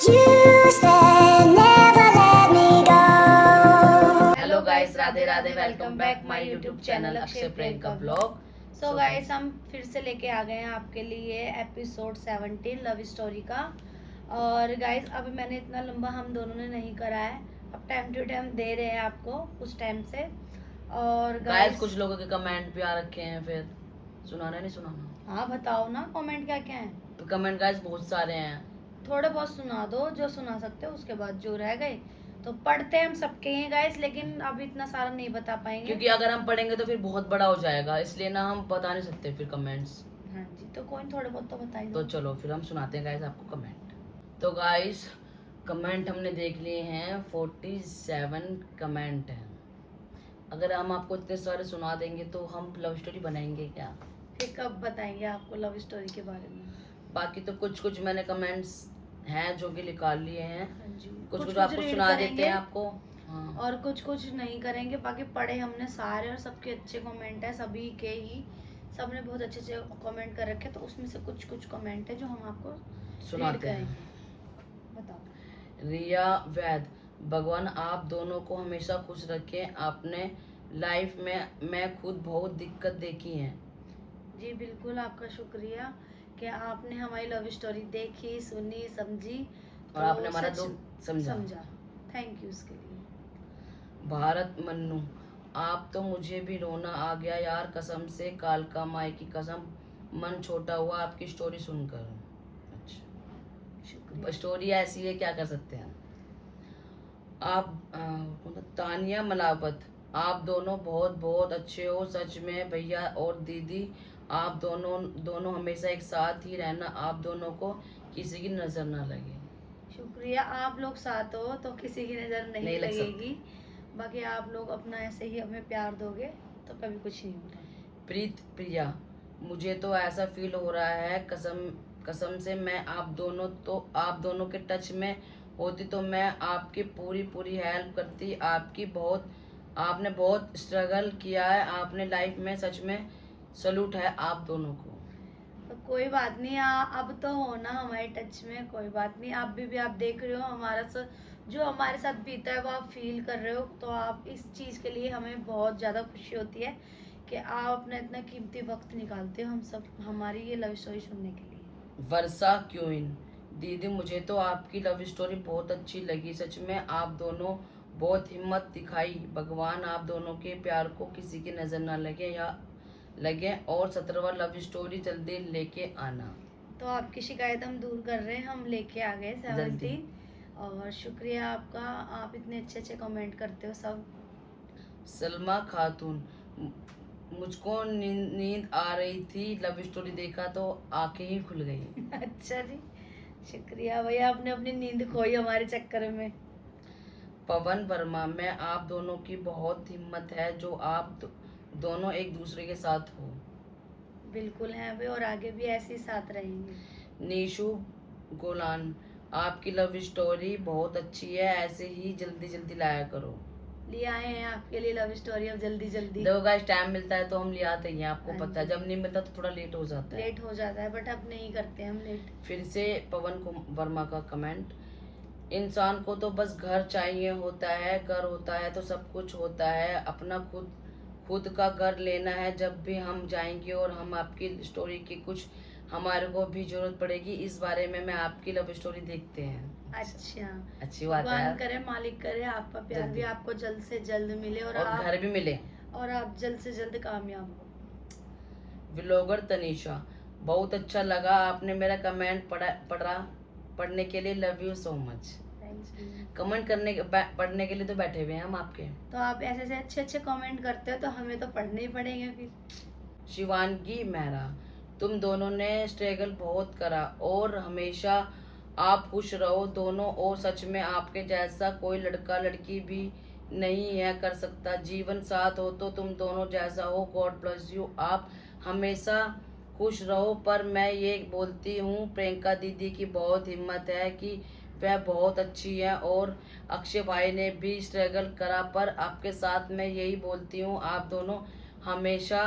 Hello guys, Radhe Radhe, welcome back my YouTube channel Akshay Priyanka blog. So guys, हम फिर से लेके आ गए हैं आपके लिए एपिसोड 17 लव स्टोरी का। और गाइस, अभी मैंने इतना लंबा हम दोनों ने नहीं करा है, अब टाइम टू टाइम दे रहे हैं आपको कुछ टाइम से। और गाइस कुछ लोगों के कमेंट भी आ रखे हैं, फिर सुनाना नहीं सुनाना? हाँ बताओ ना, कमेंट क्या क्या है। तो कमेंट गाइस बहुत सारे हैं, थोड़े बहुत सुना दो जो सुना सकते हो, उसके बाद जो रह गए तो पढ़ते हैं हम सबके हैं गाइस, लेकिन अभी इतना सारा नहीं बता पाएंगे क्योंकि अगर हम पढ़ेंगे तो फिर बहुत बड़ा हो जाएगा, इसलिए ना हम बता नहीं सकते फिर कमेंट्स। हाँ जी, तो कोई थोड़े बहुत तो बता ही तो दो। चलो फिर हम सुनाते हैं गाइस आपको कमेंट। तो गाइस कमेंट हमने देख लिए हैं, 47 कमेंट हैं। अगर हम आपको इतने सारे सुना देंगे तो हम लव स्टोरी बनाएंगे क्या? फिर कब बताएंगे आपको लव स्टोरी के बारे में। बाकी तो कुछ कुछ मैंने कमेंट्स हैं जो कि निकाल लिए हैं, हाँ जी, कुछ कुछ कुछ आपको रीड सुना देते करेंगे हैं आपको। हाँ। और कुछ कुछ नहीं करेंगे। बाकी पढ़े हमने सारे और सबके अच्छे कमेंट है, सभी के ही सबने बहुत अच्छे अच्छे कमेंट कर रखे, तो उसमें से कुछ कुछ कमेंट है जो हम आपको रीड सुनाते हैं। करेंगे। बताओ। रिया वैद, भगवान आप दोनों को हमेशा खुश रखें। आपने लाइफ में मैं खुद बहुत दिक्कत देखी है। जी बिल्कुल, आपका शुक्रिया कि आपने हमारी लव स्टोरी देखी, सुनी, समझी और आपने हमारा दुख समझा। थैंक यू उसके लिए। भारत मन्नू, आप तो मुझे भी रोना आ गया यार, कसम से कालका माई की कसम, मन छोटा हुआ आपकी स्टोरी सुनकर। अच्छा, शुक्रिया। स्टोरी ऐसी है, क्या कर सकते हैं। आप तानिया मलावत, आप दोनों बहुत बहुत अच्छे हो सच में, भैया और दीदी आप दोनों दोनों हमेशा एक साथ ही रहना, आप दोनों को किसी की नजर ना लगे। शुक्रिया, आप लोग साथ हो तो किसी की नज़र नहीं नहीं लग लगेगी। बाकी आप लोग अपना ऐसे ही हमें प्यार दोगे तो कभी कुछ नहीं होगा। प्रीत प्रिया, मुझे तो ऐसा फील हो रहा है, कसम कसम से मैं आप दोनों के टच में होती तो मैं आपकी पूरी पूरी हेल्प करती। आपने बहुत स्ट्रगल किया है, आपने लाइफ में सच में सलूट है आप दोनों को। तो कोई बात नहीं, अब तो हो ना हमारे टच में, कोई बात नहीं। आप देख रहे हो जो हमारे साथ बीता है वो आप फील कर रहे हो, तो आप इस चीज़ के लिए हमें बहुत ज़्यादा खुशी होती है कि आप अपना इतना कीमती वक्त निकालते हो हम सब हमारी ये लव स्टोरी सुनने के लिए। वर्षा क्यूइन, दीदी मुझे तो आपकी लव स्टोरी बहुत अच्छी लगी, सच में आप दोनों बहुत हिम्मत दिखाई। भगवान आप दोनों के प्यार को किसी की नज़र ना लगे और 17वां लव स्टोरी जल्दी लेके आना। तो आपकी शिकायत हम दूर कर रहे हैं, हम लेके आ गए 17। और शुक्रिया आपका, आप इतने अच्छे अच्छे कमेंट करते हो सब। सलमा खातून, मुझको नींद आ रही थी, लव स्टोरी देखा तो आंखें ही खुल गई। अच्छा जी, शुक्रिया भैया, आपने अपनी नींद खोई हमारे चक्कर में। पवन वर्मा, मैं आप दोनों की बहुत हिम्मत है जो दोनों एक दूसरे के साथ हो। बिल्कुल हैं वे, और आगे भी ऐसे ही साथ रहेंगे। नीशू गोलान, आपकी लव स्टोरी बहुत अच्छी है, ऐसे ही जल्दी जल्दी लाया करो। ले आए हैं आपके लिए लव स्टोरी, अब जल्दी जल्दी। देखो गाइस, टाइम मिलता है तो हम ले आते हैं, आपको हाँ पता है, जी। जब नहीं मिलता तो थोड़ा लेट हो जाता है। लेट हो जाता है, बट अब नहीं करते हम लेट। फिर से पवन वर्मा का कमेंट, इंसान को तो बस घर चाहिए होता है, घर होता है तो सब कुछ होता है, अपना खुद खुद का घर लेना है। जब भी हम जाएंगे और हम आपकी स्टोरी की कुछ हमारे को भी जरूरत पड़ेगी, इस बारे में मैं आपकी लव स्टोरी देखते हैं। अच्छा, अच्छी बात है भगवान यार। करे, मालिक करे आपका प्यार जल्दी। भी आपको जल्द से जल्द मिले और आप घर भी मिले और आप जल्द से जल्द कामयाब हो। व्लॉगर तनीषा, बहुत अच्छा लगा आपने मेरा कमेंट पढ़ने के लिए love you so much. Comment पढ़ने के लिए तो बैठे हुए हैं हम आपके। तो आप ऐसे ऐसे अच्छे अच्छे कमेंट करते हो तो हमें तो पढ़ने ही पड़ेंगे फिर। शिवानगी मेहरा, तुम दोनों ने स्ट्रगल बहुत करा और हमेशा आप खुश रहो दोनों, और सच में आपके जैसा कोई लड़का लड़की भी नहीं है कर सकता। जीवन साथ हो तो तुम दोनों जैसा हो, गॉड ब्लेस यू, आप हमेशा खुश रहो। पर मैं ये बोलती हूँ प्रियंका दीदी की बहुत हिम्मत है कि वह बहुत अच्छी है, और अक्षय भाई ने भी स्ट्रगल करा, पर आपके साथ मैं यही बोलती हूँ आप दोनों हमेशा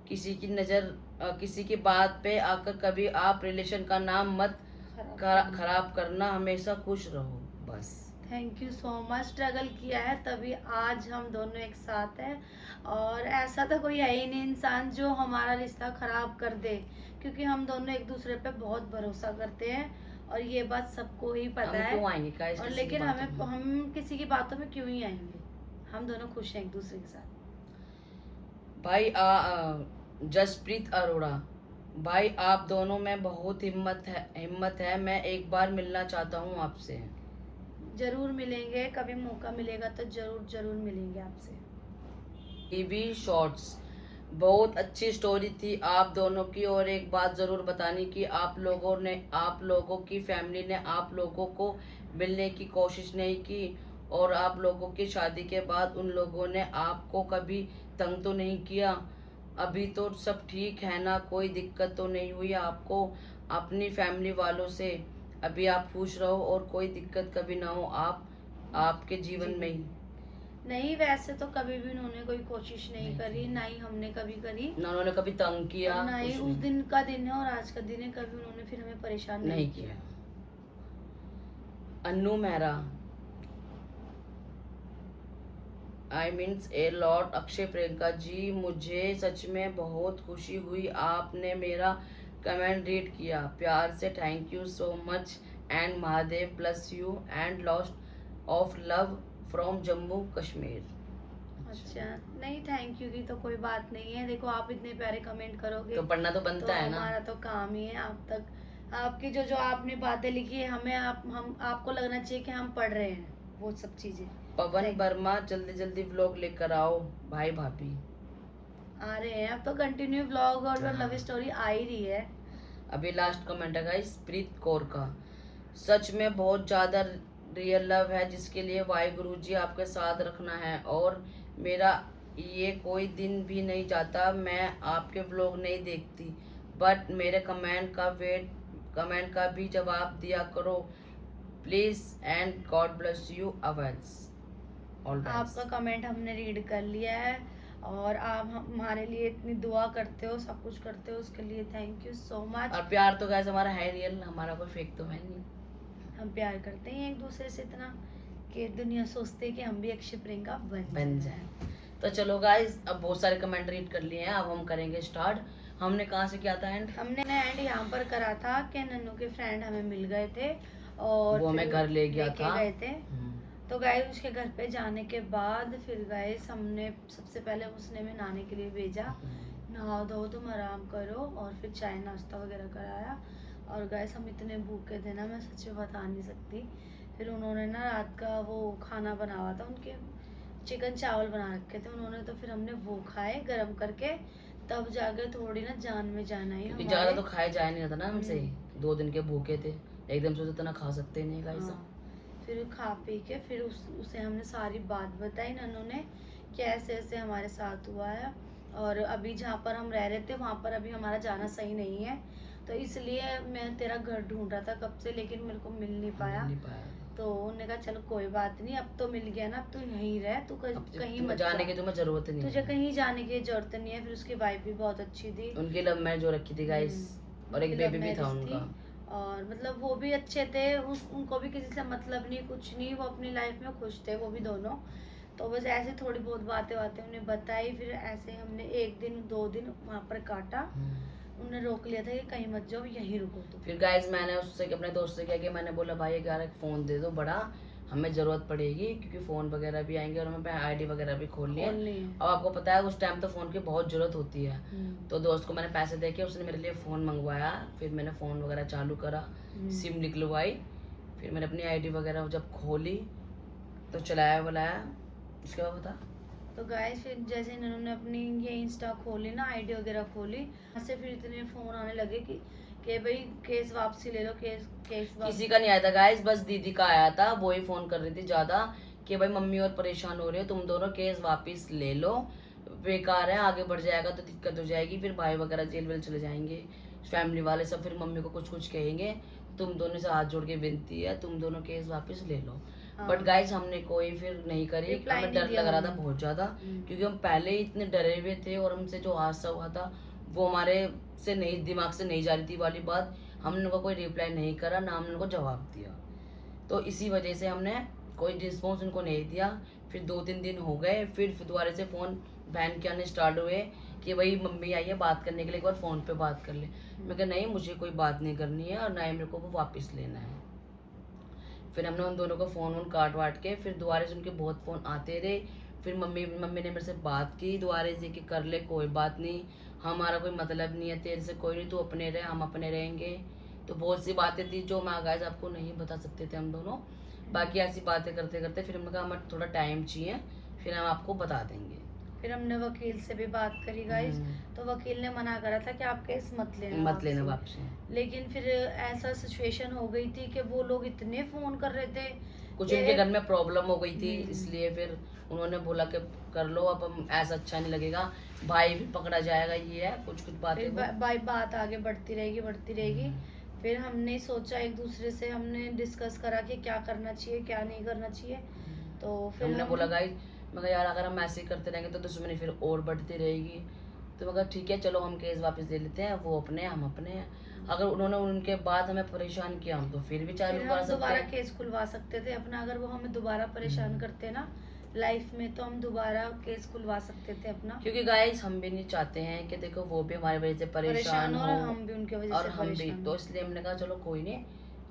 किसी की बात पे आकर कभी आप रिलेशन का नाम मत खराब करना, हमेशा खुश रहो बस। Thank you so much. Struggle किया है तभी आज हम दोनों एक साथ हैं, और ऐसा तो कोई है ही नहीं इंसान जो हमारा रिश्ता खराब कर दे, क्योंकि हम दोनों एक दूसरे पे बहुत भरोसा करते हैं और ये बात सबको ही पता हम है। क्यों आएंगे गाइस और किसी की लेकिन बातों में? हम किसी की बातों में क्यों ही आएंगे, हम दोनों खुश हैं एक दूसरे के साथ। भाई जसप्रीत अरोड़ा, भाई आप दोनों में बहुत हिम्मत है, मैं एक बार मिलना चाहता हूँ आपसे। जरूर मिलेंगे, कभी मौका मिलेगा तो जरूर जरूर मिलेंगे आपसे। टीवी शॉर्ट्स, बहुत अच्छी स्टोरी थी आप दोनों की, और एक बात ज़रूर बतानी कि आप लोगों की फैमिली ने आप लोगों को मिलने की कोशिश नहीं की, और आप लोगों की शादी के बाद उन लोगों ने आपको कभी तंग तो नहीं किया? अभी तो सब ठीक है ना? कोई दिक्कत तो नहीं हुई आपको अपनी फैमिली वालों से? अभी आप खुश रहो और कोई दिक्कत कभी ना हो आपके जीवन में ही। नहीं, वैसे तो कभी भी उन्होंने कोई कोशिश नहीं नहीं करी, की। ना ही हमने कभी करी, ना उन्होंने कभी तंग किया, और ना ही कुछ उस नहीं। दिन का दिन है और आज का दिन है, कभी उन्होंने फिर हमें परेशान नहीं किया। Annu Mehra, I means a lot Akshay Priyanka ji, मुझे सच में बहुत खुशी हुई आपने मेरा कमेंट रीड किया, प्यार से thank you so much, and Mahadev plus you and lost of love from Jammu Kashmir. अच्छा, नहीं थैंक यू की तो कोई बात नहीं है। देखो आप इतने प्यारे कमेंट करोगे तो पढ़ना तो बनता है ना। हमारा तो काम ही है आप तक आपकी जो आपने बातें लिखी है, हमें हम आपको लगना चाहिए कि हम पढ़ रहे हैं वो सब चीजें। पवन Thank- वर्मा, जल्दी जल्दी व्लॉग लेकर आओ भाई भाभी। आ रहे हैं अब तो, कंटिन्यू व्लॉग और हाँ। लव स्टोरी आ ही रही है। अभी लास्ट कमेंट है गाइस प्रीत कौर का, सच में बहुत ज़्यादा रियल लव है जिसके लिए वाहिगुरु जी आपके साथ रखना है, और मेरा ये कोई दिन भी नहीं जाता मैं आपके व्लॉग नहीं देखती, बट मेरे कमेंट का भी जवाब दिया करो please, and God bless you avails. आपका कमेंट हमने रीड कर लिया है, और आप हमारे लिए इतनी दुआ करते हो, सब कुछ करते हो, उसके लिए थैंक यू सो मच। और प्यार तो गाइस हमारा है रियल, हमारा कोई फेक तो है नहीं। हम प्यार करते हैं एक दूसरे से इतना कि दुनिया सोचते है कि हम भी अक्षय प्रियंका बन जाए। तो चलो गाइस, अब बहुत सारे कमेंट रीड कर लिए हैं, अब हम करेंगे स्टार्ट। हमने कहाँ से किया था एंड? हमने एंड यहाँ पर करा था कि नन्नू के फ्रेंड हमें मिल गए थे और वो हमें घर ले गया लेके था। गए थे। तो गाइस उसके घर पे जाने के बाद फिर गाइस हमने सबसे पहले उसने हमें नहाने के लिए भेजा, नहाओ धो तुम आराम करो, और फिर चाय नाश्ता वगैरह कराया। और गाइस हम इतने भूखे थे ना, मैं सच में बता नहीं सकती। फिर उन्होंने ना रात का वो खाना बना हुआ था, उनके चिकन चावल बना रखे थे उन्होंने, तो फिर हमने वो खाए गरम करके, तब जाके थोड़ी ना जान में जान आई क्योंकि हमारे। ज्यादा तो खाया जाए नहीं था ना हमसे, 2 दिन के भूखे थे, एकदम से तो इतना खा सकते नहीं गाइस। हाँ, फिर खा पी के फिर उसे हमने सारी बात बताई नन्नू ने, कि ऐसे ऐसे हमारे साथ हुआ है, और अभी जहाँ पर हम रह रहे थे वहाँ पर अभी हमारा जाना सही नहीं है, तो इसलिए मैं तेरा घर ढूंढ रहा था कब से, लेकिन मेरे को मिल नहीं पाया। तो उन्होंने कहा चलो कोई बात नहीं, अब तो मिल गया ना, अब तू यहीं रह, तू कहीं मत जाने जा। की तुम्हें जरूरत नहीं तुझे है। कहीं जाने की जरूरत नहीं है। फिर उसकी वाइफ भी बहुत अच्छी थी, उनकी लव मैरिज हो रखी थी गाइस, और एक उनकी बेबी love भी था marriage थी, उनका। और मतलब वो भी अच्छे थे, उनको भी किसी से मतलब नहीं, कुछ नहीं, वो अपनी लाइफ में खुश थे वो भी दोनों। तो बस ऐसे थोड़ी बहुत बातें उन्हें बताई, फिर ऐसे हमने 1 दिन 2 दिन वहाँ पर काटा। उन्होंने रोक लिया था कि कहीं मत जाओ, यहीं रुको तुम। फिर गाइस मैंने उससे अपने दोस्त से क्या कि मैंने बोला भाई यार एक फ़ोन दे दो बड़ा, हमें ज़रूरत पड़ेगी, क्योंकि फ़ोन वगैरह भी आएंगे, और हमें आईडी वगैरह भी खोलनी है। अब आपको पता है उस टाइम तो फ़ोन की बहुत ज़रूरत होती है। तो दोस्त को मैंने पैसे दे के उसने मेरे लिए फ़ोन मंगवाया, फिर मैंने फ़ोन वगैरह चालू करा, सिम निकलवाई, फिर मैंने अपनी आईडी वगैरह जब खोली तो चलाया बुलाया, उसके बाद बता। तो गाइस फिर जैसे इन्होंने अपनी ये इंस्टा खोली ना, आईडी वगैरह खोली, वहाँ से फिर इतने फ़ोन आने लगे कि भाई केस वापसी ले लो, केस वापसी। किसी का नहीं आया था गाइस, बस दीदी का आया था, वो ही फोन कर रही थी ज्यादा कि भाई मम्मी और परेशान हो रही हो, तुम दोनों केस वापस ले लो, बेकार है, आगे बढ़ जाएगा तो दिक्कत हो जाएगी, फिर भाई वगैरह जेल वेल चले जाएंगे, फैमिली वाले सब फिर मम्मी को कुछ कुछ कहेंगे, तुम दोनों से हाथ जोड़ के विनती है तुम दोनों केस वापस ले लो। बट गाइस हमने कोई फिर नहीं करी, हमें डर लग रहा था बहुत ज्यादा, क्योंकि हम पहले ही इतने डरे हुए थे, और हमसे जो हादसा हुआ था वो हमारे से नहीं, दिमाग से नहीं जा रही थी वाली बात, हमने उनको कोई रिप्लाई नहीं करा, ना हमने उनको जवाब दिया। तो इसी वजह से हमने कोई रिस्पॉन्स उनको नहीं दिया। फिर 2-3 दिन हो गए, फिर दोबारा से फ़ोन बहन के आने स्टार्ट हुए कि भाई मम्मी आई है बात करने के लिए, एक बार फ़ोन पे बात कर ले। मैं कहा नहीं, मुझे कोई बात नहीं करनी है और ना ही मेरे को वो वापस लेना है। फिर हमने उन दोनों को फ़ोन वोन काट वाट के, फिर दोबारा से उनके बहुत फ़ोन आते रहे। फिर मम्मी ने मेरे से बात की दोबारा से कि कर ले, कोई बात नहीं, हमारा कोई मतलब नहीं है तेरे से, कोई नहीं, तू अपने रहे, हम अपने रहेंगे। तो बहुत सी बातें थी जो मैं गाइस आपको नहीं बता सकते थे हम दोनों। बाकी ऐसी बातें करते करते फिर हमने कहा हमें थोड़ा टाइम चाहिए, फिर हम आपको बता देंगे। फिर हमने वकील से भी बात करी गाइस, तो वकील ने मना करा था कि आप केस मत लेना मत लेना वापसी। वापसी। लेकिन फिर ऐसा सिचुएशन हो गई थी कि वो लोग इतने फोन कर रहे थे कुछ कि उनके घर में प्रॉब्लम हो गई थी, हम्म। इसलिए फिर उन्होंने बोला कि कर लो, अब हम ऐसा अच्छा नहीं लगेगा, भाई भी पकड़ा जाएगा, ये है कुछ कुछ बातें फिर वो। बाई बात आगे बढ़ती रहेगी। फिर हमने सोचा, एक दूसरे से हमने डिस्कस करा कि क्या करना चाहिए क्या नहीं करना चाहिए। तो फिर हमने बोला गाइस, मैं कहा यार अगर हम ऐसे ही करते रहेंगे तो दुश्मनी फिर और बढ़ती रहेगी। तो मैं कहा ठीक है चलो हम केस वापस ले लेते हैं, वो अपने हैं, हम अपने हैं। अगर उन्होंने उनके बाद हमें परेशान किया, हम तो फिर भी चालू फिर कर हम सकते दोबारा हैं। केस खुलवा सकते थे अपना। अगर वो हमें दोबारा परेशान करते ना लाइफ में, तो हम दोबारा केस खुलवा सकते थे अपना। क्योंकि गाइस हम भी नहीं चाहते हैं कि देखो वो भी हमारी वजह से परेशान और हो हम भी उनके वजह और से हम भी, परेशान तो हो। इसलिए हमने कहा चलो कोई नहीं,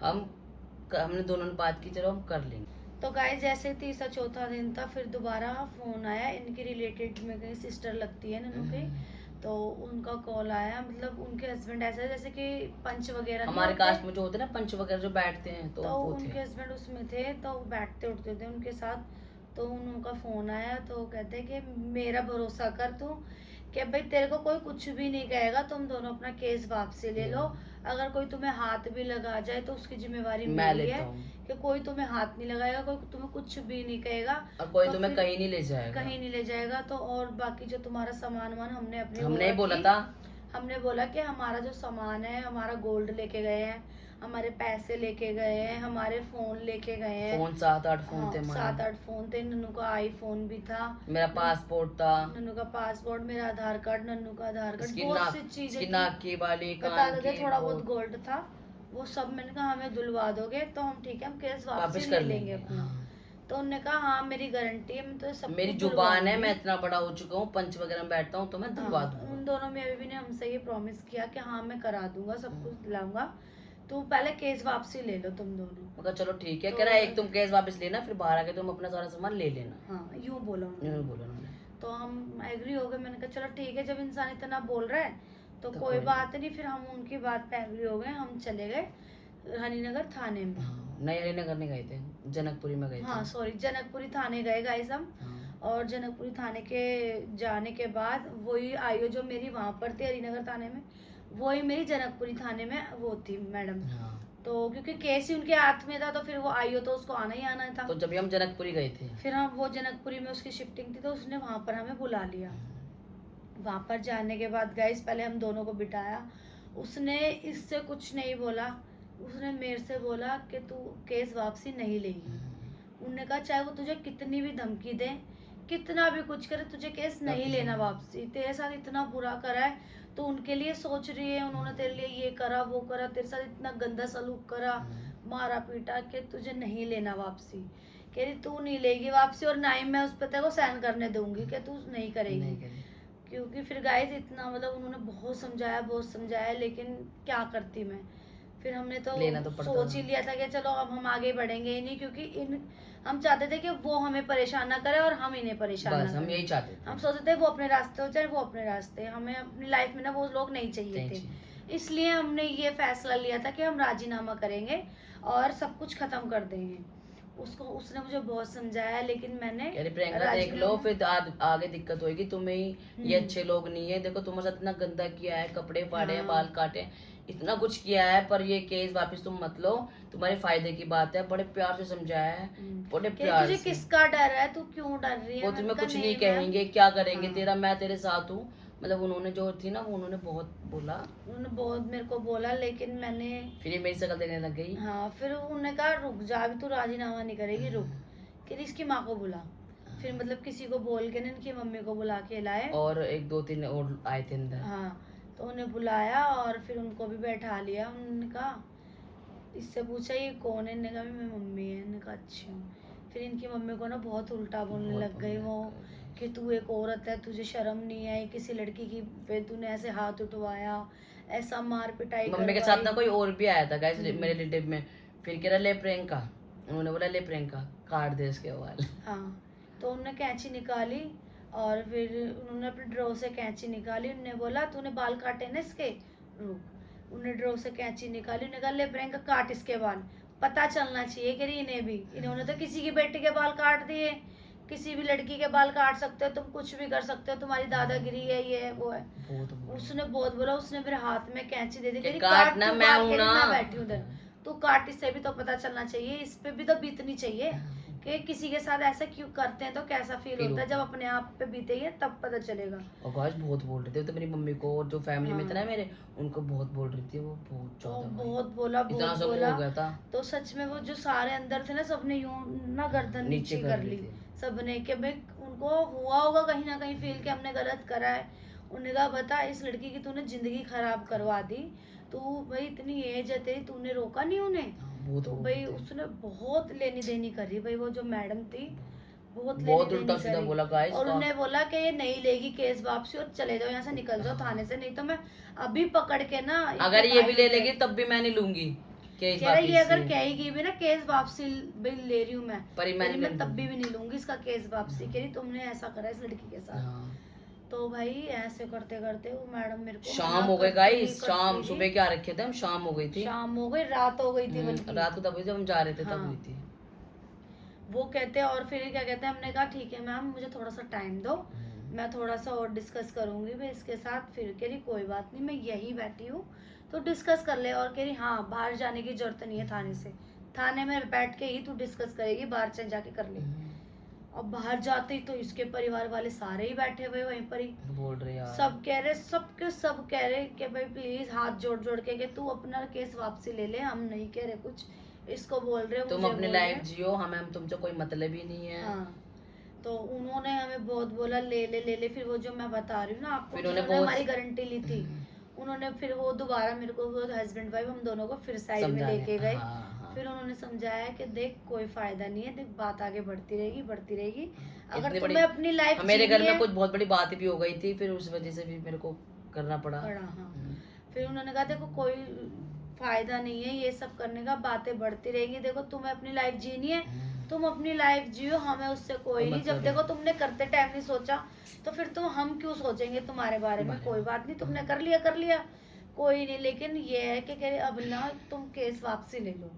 हमने दोनों ने बात की, चलो हम कर लेंगे। तो गाइस जैसे तीसरा चौथा दिन था, फिर दोबारा फोन आया। इनके रिलेटेड में कहीं सिस्टर लगती है नन्नू की, तो उनका कॉल आया। मतलब उनके हस्बैंड ऐसा है जैसे कि पंच वगैरह नहीं हमारे होते, कास्ट में जो होते हैं ना पंच वगैरह जो बैठते हैं, तो वो उनके थे। हस्बैंड उसमें थे, तो वो बैठते उठते थे उनके साथ। तो उनका फोन आया, तो वो कहते कि मेरा भरोसा कर तू, कि भाई तेरे को कोई कुछ भी नहीं कहेगा, तुम दोनों अपना केस वापसी ले लो। अगर कोई तुम्हें हाथ भी लगा जाए तो उसकी जिम्मेवारी मैं मेरी लेता है, हूँ कि कोई तुम्हें हाथ नहीं लगाएगा, कोई तुम्हें कुछ भी नहीं कहेगा, और कोई तो तुम्हें फिर कहीं नहीं ले जाएगा। कहीं नहीं ले जाएगा। तो और बाकी जो तुम्हारा सामान वामान हमने अपनी वो हमने ही बोला रखी। था। हमने बोला कि हमारा जो सामान है, हमारा गोल्ड लेके गए हैं, हमारे पैसे लेके गए हैं, हमारे फोन लेके गए हैं। फोन 7-8 फोन हाँ, थे हमारे। 7-8 फोन थे। नन्नू का आईफोन भी था, मेरा पासपोर्ट था, नन्नू का पासपोर्ट, मेरा आधार कार्ड, नन्नू का आधार कार्ड, इसकी बहुत नाक सी चीजें इसकी थी। नाक की बाली, बता कान देते की, थोड़ा बहुत बहुत गोल्ड था वो सब। मैंने कहा हमें धुलवा दोगे तो हम ठीक है, हम केस वापसी वापस ले कर लेंगे लेंगे। अपना। हाँ। तो उन्होंने कहा हाँ मेरी गारंटी है, मैं तो सब मेरी कुछ जुबान है, धुलवाऊंगी। मैं इतना बड़ा हो चुका हूँ, पंच वगैरह में बैठता हूँ, तो मैं दिलवा हाँ, दूंगा। उन दोनों में अभी भी ने हमसे ये प्रॉमिस किया कि हाँ मैं करा दूंगा, सब कुछ दिलाऊंगा, तो पहले केस वापसी ले लो तुम दोनों। मैं कहा चलो ठीक है, तो- कह रहा है एक तुम केस वापस लेना, फिर बाहर आके तुम अपना सारा सामान ले लेना। हाँ यूं बोला उन्होंने। इन्होंने बोला उन्होंने। तो हम एग्री हो गए। मैंने कहा चलो ठीक है, जब इंसान इतना बोल रहा है तो तो कोई कोई बात नहीं। फिर हम उनकी बात पे एग्री हो गए, हम चले गए हनीनगर थाने में। हाँ, नई हरिनगर नहीं गए थे, जनकपुरी में गए थे। हाँ सॉरी, जनकपुरी थाने गए गाइस हम। हाँ। और जनकपुरी थाने के जाने के बाद वही आईओ जो मेरी वहां पर थी हरिनगर थाने में, वही मेरी जनकपुरी थाने में वो थी मैडम। हाँ। तो क्योंकि केस ही उनके हाथ में था, तो फिर वो आईओ तो उसको आना ही आना था। तो जब भी हम जनकपुरी गए थे, फिर हम वो जनकपुरी में उसकी शिफ्टिंग थी, तो उसने वहां पर हमें बुला लिया। वहां पर जाने के बाद गाइस पहले हम दोनों को बिठाया। उसने इससे कुछ नहीं बोला, उसने मेरे से बोला कि तू केस वापसी नहीं लेगी। उन्होंने कहा चाहे वो तुझे कितनी भी धमकी दे, कितना भी कुछ करे, तुझे केस नहीं लेना वापसी। तेरे साथ इतना बुरा करा है, तो उनके लिए सोच रही है, उन्होंने तेरे लिए ये करा वो करा, तेरे साथ इतना गंदा सलूक करा, मारा पीटा, कि तुझे नहीं लेना वापसी। कह रही तू नहीं लेगी वापसी, और ना ही मैं उस पर तेरे को साइन करने दूंगी कि तू नहीं करेगी। नहीं करी। क्योंकि फिर गाइस इतना मतलब उन्होंने बहुत समझाया, लेकिन क्या करती मैं। फिर हमने तो लेना तो पड़ता सोच ही था। लिया था कि चलो अब हम आगे बढ़ेंगे ही नहीं, क्योंकि इन हम चाहते थे कि वो हमें परेशान ना करे और हम इन्हें परेशान बस ना हम करें। यही चाहते थे। हम सोचते थे वो अपने रास्ते हो चाहे वो अपने रास्ते, हमें अपनी लाइफ में ना वो लोग नहीं चाहिए नहीं थे। चाहिए। इसलिए हमने ये फैसला लिया था कि हम राजीनामा करेंगे और सब कुछ खत्म कर देंगे। उसने मुझे बहुत समझाया, लेकिन मैंने कह रही प्रियंका देख लो, फिर आगे दिक्कत होगी तुम्हें ही, ये अच्छे लोग नहीं है, देखो तुम्हारे साथ इतना गंदा किया है, कपड़े फाड़े हैं, हाँ। बाल काटे, इतना कुछ किया है, पर ये केस वापस तुम मत लो, तुम्हारे फायदे की बात है। बड़े प्यार से समझाया है, बड़े कि प्यार तुझे से। किसका डर है, तू क्यों डर रही है। वो मैंने तुम्हें कहा, कुछ नहीं मैम। कहेंगे, क्या करेंगे हाँ। तेरा, मैं तेरे साथ हूँ। मतलब उन्होंने जो थी ना, वो उन्होंने बहुत बोला। उन्होंने बहुत मेरे को बोला, लेकिन मैंने फिर ये मेरी शक्ल देखने लग गई। हाँ, फिर उन्होंने कहा रुक जा, अभी तू राजीनामा नहीं करेगी, रुक। कि इसकी माँ को बुला। फिर मतलब किसी को बोल के ना इनकी मम्मी को बुला के लाए। और 1-2-3 और आए थे अंदर। हाँ, तो उन्हें बुलाया और फिर उनको भी बैठा लिया। उन्होंने कहा, इससे पूछा ये कौन है, इन्होंने कहा मेरी मम्मी है। इन्होंने कहा अच्छी हूँ। फिर इनकी मम्मी को ना बहुत उल्टा बोलने बहुत लग गई वो, कि तू एक औरत है, तुझे शर्म नहीं आई, किसी लड़की की पे तूने ऐसे हाथ उठवाया, ऐसा मार पिटाई मम्मी के साथ ना करवाई। कोई और भी आया था गाइस हम्म। मेरे रिलेटिव में। फिर कह रहा ले प्रियंका, उन्होंने बोला ले प्रियंका काट दे इसके बाल। हाँ, तो उन्होंने कैंची निकाली और फिर उन्होंने अपने ड्रॉ से कैंची निकाली। उन्होंने बोला तूने बाल काटे ना इसके, रुक। उन्होंने ड्रॉ से कैंची निकाली, उन्होंने कहा ले प्रियंका काट इसके बाल, पता चलना चाहिए कि इन्हें भी, इन्होंने तो किसी की बेटी के बाल काट दिए, किसी भी लड़की के बाल काट सकते हो तुम, कुछ भी कर सकते हो, तुम्हारी दादागिरी है, ये है वो है। उसने बहुत बोला, उसने फिर हाथ में कैंची दे दी, कि कह रही, काट ना, तू मैं काट, हूं कह रही, ना। मैं बैठी हूँ उधर, तू काट, इससे भी तो पता चलना चाहिए, इस पे भी तो बीतनी चाहिए कि किसी के साथ ऐसा क्यों करते हैं, तो कैसा फील होता है, जब अपने आप पे बीतेगी तब पता चलेगा। और गाइस बहुत बोल रहे थे तो मेरी मम्मी को, और जो फैमिली में थे ना हाँ। मेरे, उनको बहुत बोल रही थी वो, बहुत तो ज्यादा भाई। बहुत बोला, इतना बहुत सब बोला। हो गया था। तो सच में वो जो सारे अंदर थे ना, सबने यूं ना गर्दन नीचे नीचे कर कर ली ली थी। सबने, कि भाई उनको हुआ होगा कहीं ना कहीं फील कि हमने गलत करा है। उन्होंने कहा बता, इस लड़की की तूने जिंदगी खराब करवा दी, तू भाई इतनी एज है तेरी, तूने रोका नहीं उन्हें। बहुत तो बोल भाई रहे थे। उसने बहुत लेनी देनी करी भाई, वो जो मैडम थी बहुत बहुत लेनी उल्टा देनी सीधा करी। बोला गाइस और का। उन्होंने बोला कि ये नहीं लेगी केस वापसी और चले जाओ यहाँ से, निकल जाओ थाने से, नहीं तो मैं अभी पकड़ के ना अगर ये भी ले फाइल लेगी तब भी मैं नहीं लूंगी केस कह रहा ये वापिस अगर से। कहेगी भी ना केस वापसी भाई ले रही हूँ मैं, पर मैं नहीं मैं ले तब लूंगी। भी नहीं लूंगी इसका केस वापसी। कह रही तुमने ऐसा करा इस लड़की के साथ। हाँ। तो भाई ऐसे करते करते वो मैडम मेरे को शाम मना हो गई करती गाइस, करती शाम, रही। सुबह क्या रखे थे हम, शाम हो गई थी। शाम हो गई, रात हो गई थी बल्कि। रात को तब हुई जब हम जा रहे थे तब हाँ। हुई थी। वो कहते हैं, और फिर क्या कहते हैं, हमने कहा ठीक है मैम मुझे थोड़ा सा टाइम दो, मैं थोड़ा सा और डिस्कस करूंगी मैं इसके साथ। फिर कह रही कोई बात नहीं, मैं यही बैठी हूँ तो डिस्कस कर ले। और कह रही हाँ, बाहर जाने की जरूरत नहीं है थाने से, थाने में बैठ के ही तू डिस्कस करेगी, बाहर चल जाके कर ले। अब बाहर जाते ही तो इसके परिवार वाले सारे ही बैठे हुए वहीं पर ही, बोल रहे यार। सब कह रहे, सब कह रहे कि भाई प्लीज हाथ जोड़ जोड़ के कि तू अपना केस वापसी ले ले, हम नहीं कह रहे कुछ, इसको बोल रहे तुम मुझे अपनी बोल लाइफ रहे। जियो, हमें हम तुमसे कोई मतलब ही नहीं है। हाँ, तो उन्होंने हमें बहुत बोला ले ले ले ले। फिर वो जो मैं बता रही हूँ ना आपको, फिर उन्होंने बहुत- हमारी गारंटी ली थी। उन्होंने फिर वो दोबारा मेरे को, वो हस्बैंड वाइफ हम दोनों को फिर साइड में समझाने। लेके गए। हाँ। फिर उन्होंने समझाया कि देख कोई फायदा नहीं है, देख बात आगे बढ़ती रहेगी बढ़ती रहेगी, अगर इतनी तुम्हें अपनी लाइफ मेरे घर में कुछ बहुत बड़ी बात भी हो गई थी, फिर उस वजह से भी मेरे को करना पड़ा। हाँ। फिर उन्होंने कहा देखो कोई फायदा नहीं है ये सब करने का, बातें बढ़ती रहेंगी, देखो तुम्हें अपनी लाइफ जीनी है, तुम अपनी लाइफ जियो, हमें उससे कोई नहीं। जब देखो तुमने करते टाइम नहीं सोचा तो फिर हम क्यों सोचेंगे तुम्हारे बारे में। कोई बात नहीं, तुमने कर लिया कोई नहीं, लेकिन ये है कि कह रहे अब ना तुम केस वापसी ले लो,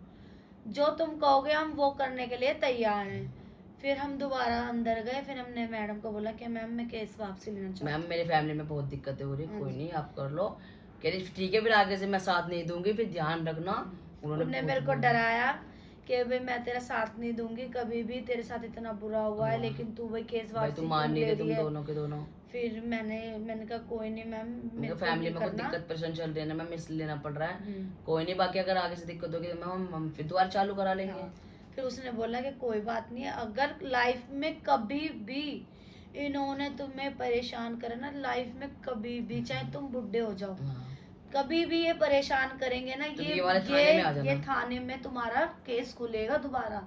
जो तुम कहोगे हम वो करने के लिए तैयार हैं। फिर हम दोबारा अंदर गए, फिर हमने मैडम को बोला कि मैम मैं केस वापसी लेना चाहती हूँ। मैम मेरे फैमिली में बहुत दिक्कतें हो रही, कोई नहीं आप कर लो। कह रही ठीक है, फिर आगे से मैं साथ नहीं दूंगी, फिर ध्यान रखना। उन्होंने मेरे को डराया कि भाई मैं तेरा साथ नहीं दूंगी कभी भी, तेरे साथ इतना बुरा हुआ है, लेकिन तू भाई केस भाई वापसी तुम मान नहीं ले गए, रही तुम है। दोनों के दोनों। फिर मैंने कहा कोई नहीं मैम, मेरे को फैमिली नहीं में कुछ करना। दिक्कत परेशान चल रही है ना मैम, इसलिए लेना पड़ रहा है। हम्म। कोई नहीं, बाकी अगर आगे से दिक्कत होगी तो मैम हम फिर दोबारा चालू करा लेंगे। हाँ। फिर उसने बोला कि कोई बात नहीं है, अगर लाइफ में कभी भी इन्होंने तुम्हें परेशान करा ना, लाइफ में कभी भी, चाहे तुम बुढ़े हो जाओ, हाँ। कभी भी ये परेशान करेंगे ना, तो ये ये वाले थाने में आ जाना। ये थाने में तुम्हारा केस खुलेगा दोबारा,